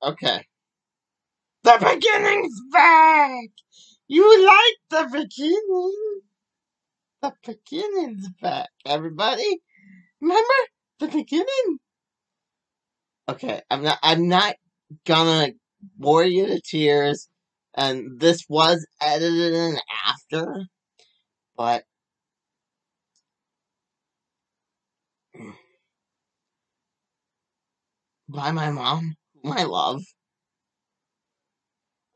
Okay. The beginning's back! You like the beginning? The beginning's back, everybody. Remember the beginning? Okay, I'm not gonna bore you to tears, and this was edited in after, but by my mom, whom I love.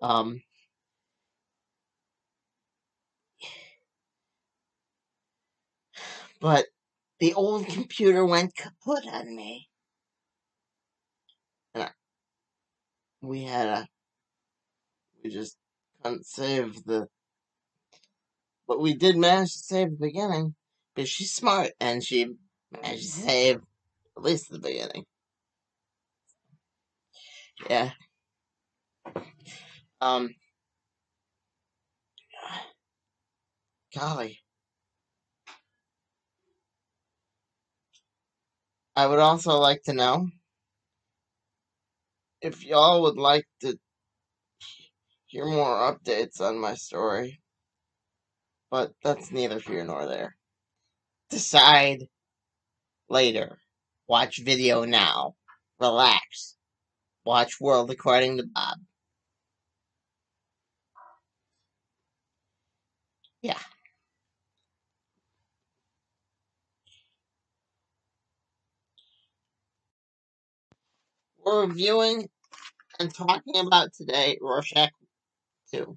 Um, but the old computer went kaput on me. And we just couldn't save but we did manage to save the beginning. Because she's smart, and she managed to save at least the beginning. Yeah. Golly. I would also like to know if y'all would like to hear more updates on my story. But that's neither here nor there. Decide later. Watch video now. Relax. Watch World According to Bob. Yeah. We're reviewing and talking about today Rorashack 2.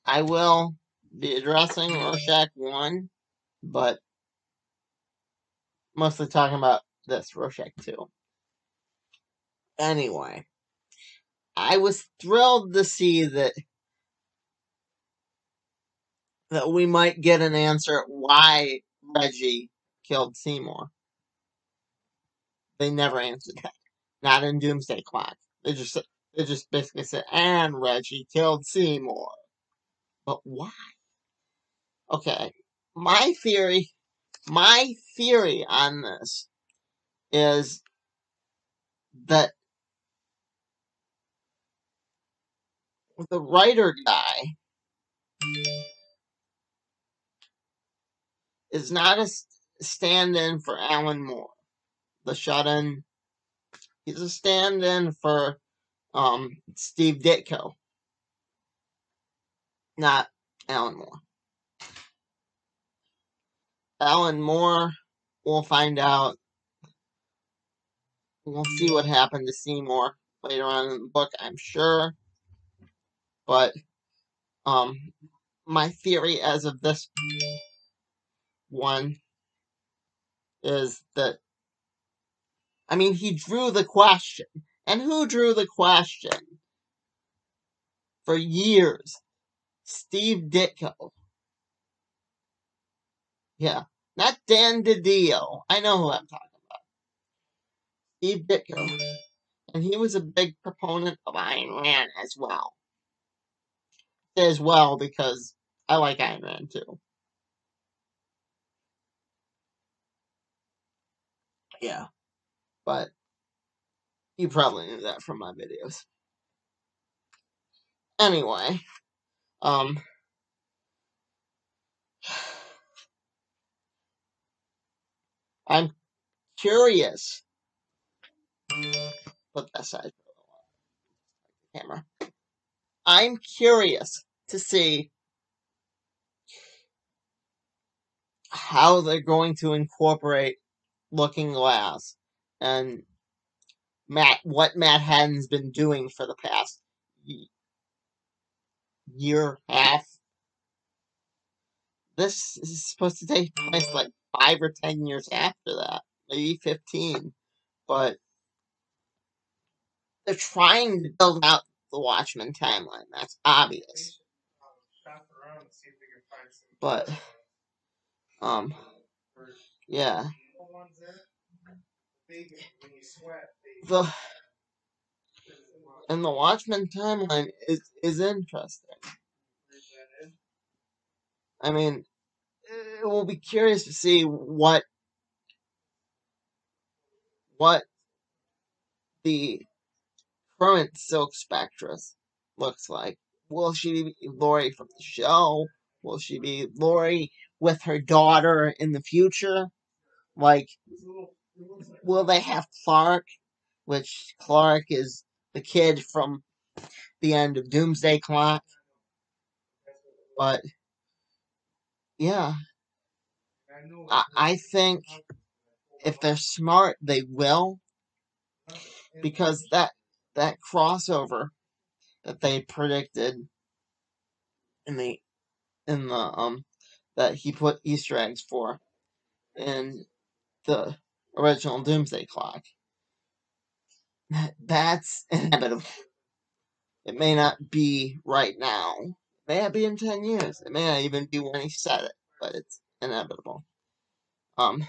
I will be addressing Rorashack 1, but mostly talking about this Rorashack 2. Anyway, I was thrilled to see that we might get an answer why Reggie killed Seymour. They never answered that. Not in Doomsday Clock. They just basically said, and Reggie killed Seymour. But why? Okay. My theory on this is that the writer guy is not a stand-in for Alan Moore, the shut-in. He's a stand-in for Steve Ditko, not Alan Moore. Alan Moore, we'll find out. We'll see what happened to Seymour later on in the book, I'm sure. But my theory as of this one is that, I mean, he drew the question. And who drew the question? For years. Steve Ditko. Yeah. Not Dan DiDio. I know who I'm talking about. Steve Ditko. And he was a big proponent of Ayn Rand as well. As well, because I like Ayn Rand too. Yeah. But you probably knew that from my videos. Anyway, I'm curious. Put that aside for the camera. I'm curious to see how they're going to incorporate Looking Glass and what Matt Haddon's been doing for the past year, half. This is supposed to take place like 5 or 10 years after that, maybe 15. But they're trying to build out the Watchmen timeline. That's obvious. But, yeah. And the Watchmen timeline is interesting. I mean, we'll be curious to see what the current Silk Spectress looks like. Will she be Lori from the show? Will she be Lori with her daughter in the future? Like, will they have Clark? Which Clark is the kid from the end of Doomsday Clock. But yeah, I think if they're smart, they will, because that crossover that they predicted in the that he put Easter eggs for in the original Doomsday Clock, that's inevitable. It may not be right now. It may not be in 10 years. It may not even be when he said it, but it's inevitable. Um,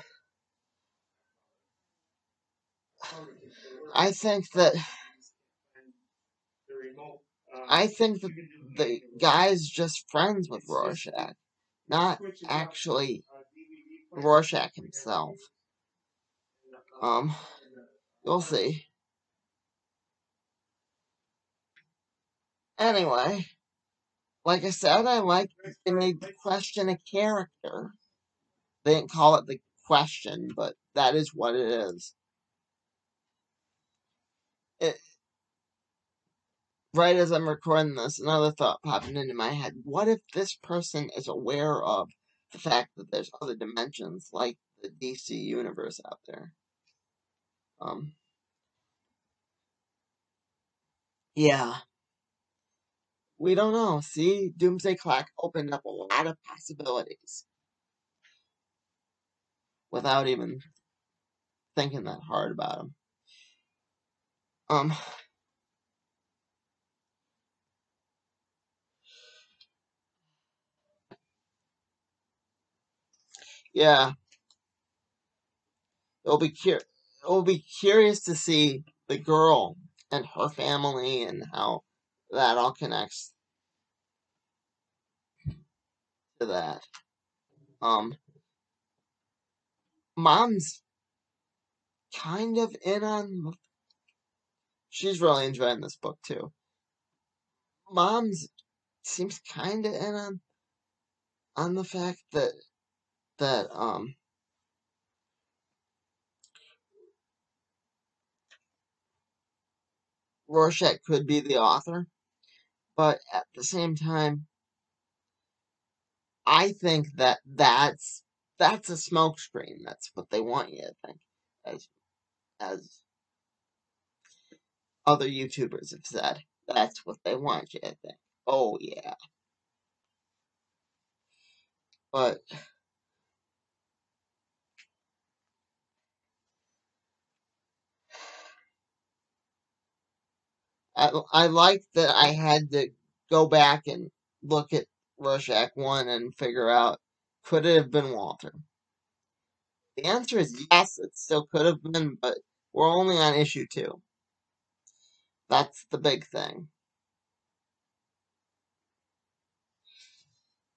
I think that I think that the guy's just friends with Rorschach, not actually Rorschach himself. Um, you'll see. Anyway, like I said, I like they made the question a character. They didn't call it the question, but that is what it is. It, right as I'm recording this, another thought popped into my head. What if this person is aware of the fact that there's other dimensions like the DC universe out there? Yeah, we don't know. See, Doomsday Clock opened up a lot of possibilities without even thinking that hard about them. Um, yeah, it'll be it'll be curious to see the girl and her family and how that all connects to that. Um, Mom's kind of in on. She's really enjoying this book too. Mom's seems kind of in on the fact that Rorschach could be the author, but at the same time, I think that's a smokescreen. That's what they want you to think, as as other YouTubers have said. That's what they want you to think. Oh yeah, but I like that I had to go back and look at Rorschach 1 and figure out, could it have been Walter? The answer is yes, it still could have been, but we're only on issue 2. That's the big thing.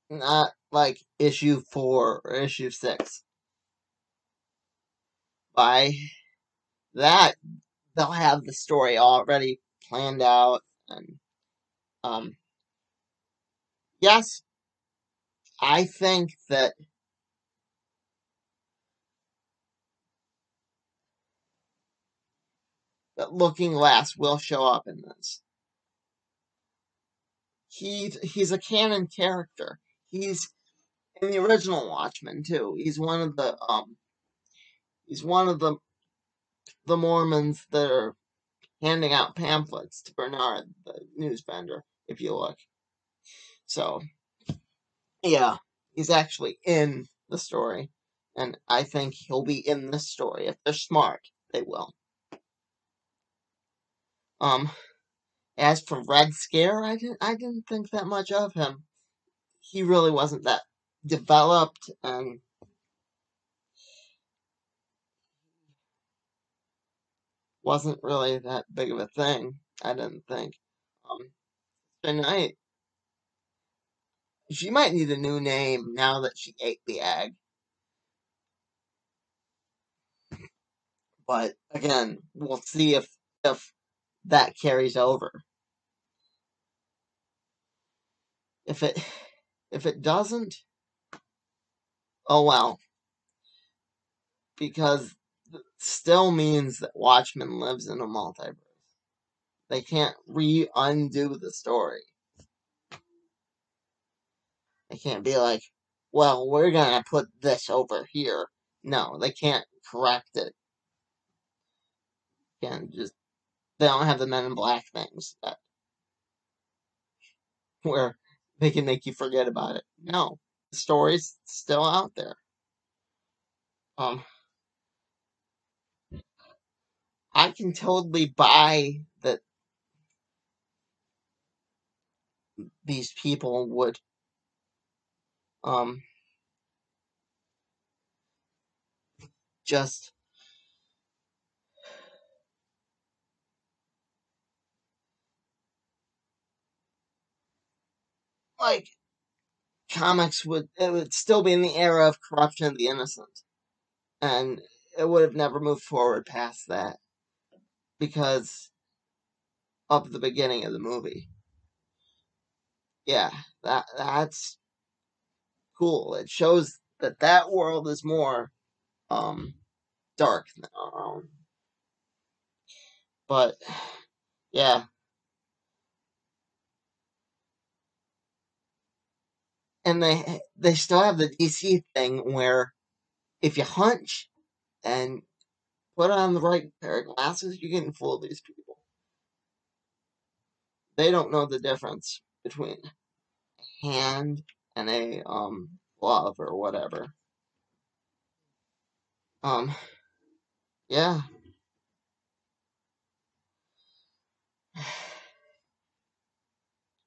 Not like issue 4 or issue 6. By that, they'll have the story already planned out, and um yes, I think that Looking Glass will show up in this. He's a canon character. He's in the original Watchmen too. He's one of the Mormons that are handing out pamphlets to Bernard, the news vendor, if you look. So yeah, he's actually in the story. And I think he'll be in this story. If they're smart, they will. Um as for Red Scare, I didn't think that much of him. He really wasn't that developed and wasn't really that big of a thing. I didn't think. Tonight, she might need a new name now that she ate the egg. But again, we'll see if if that carries over. If it doesn't, oh well, because it still means that Watchmen lives in a multiverse. They can't undo the story. They can't be like, well, we're gonna put this over here. No, they can't correct it. Can't just they don't have the Men in Black things that where they can make you forget about it. No, the story's still out there. Um, I can totally buy that these people would um just like comics would it would still be in the era of corruption of the innocent, and it would have never moved forward past that because of the beginning of the movie. Yeah, that's cool. It shows that that world is more um dark than our own. But yeah, and they still have the DC thing where if you hunch and put on the right pair of glasses, you can fool these people. They don't know the difference between a hand and a glove or whatever. Um yeah.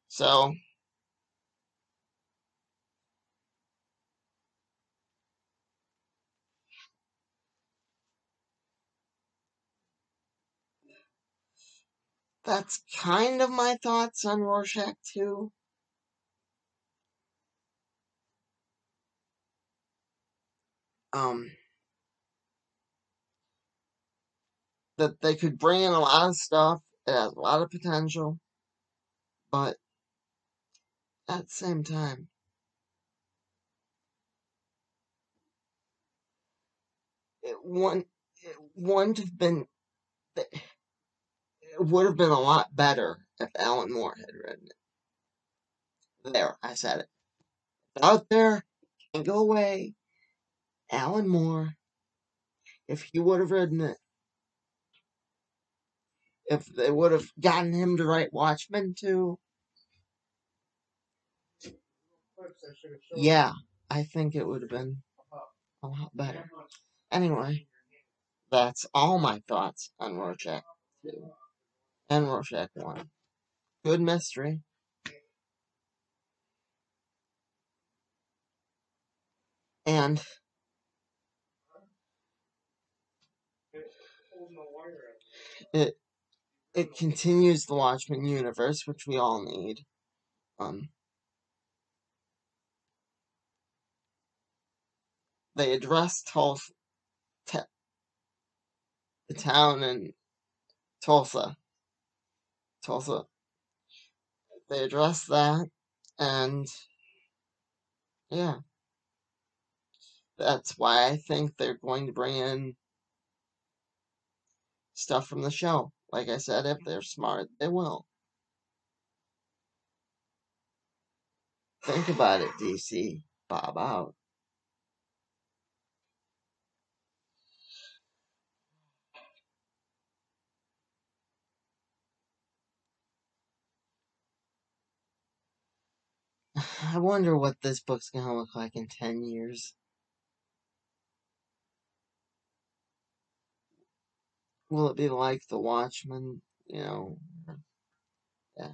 So that's kind of my thoughts on Rorschach 2. Um that they could bring in a lot of stuff. It has a lot of potential, but at the same time, it wouldn't have been. It would have been a lot better if Alan Moore had written it. There, I said it. It's out there, can't go away. Alan Moore, if he would have written it, if they would have gotten him to write Watchmen too, yeah, I think it would have been a lot better. Anyway, that's all my thoughts on Rorschach 2 and Rorschach 1. Good mystery. And it it continues the Watchmen universe, which we all need. Um, they address the town in Tulsa. Tulsa. They address that, and yeah, that's why I think they're going to bring in stuff from the show. Like I said, if they're smart, they will. Think about it, DC. Bob out. I wonder what this book's gonna look like in 10 years. Will it be like The Watchmen? You know, yeah.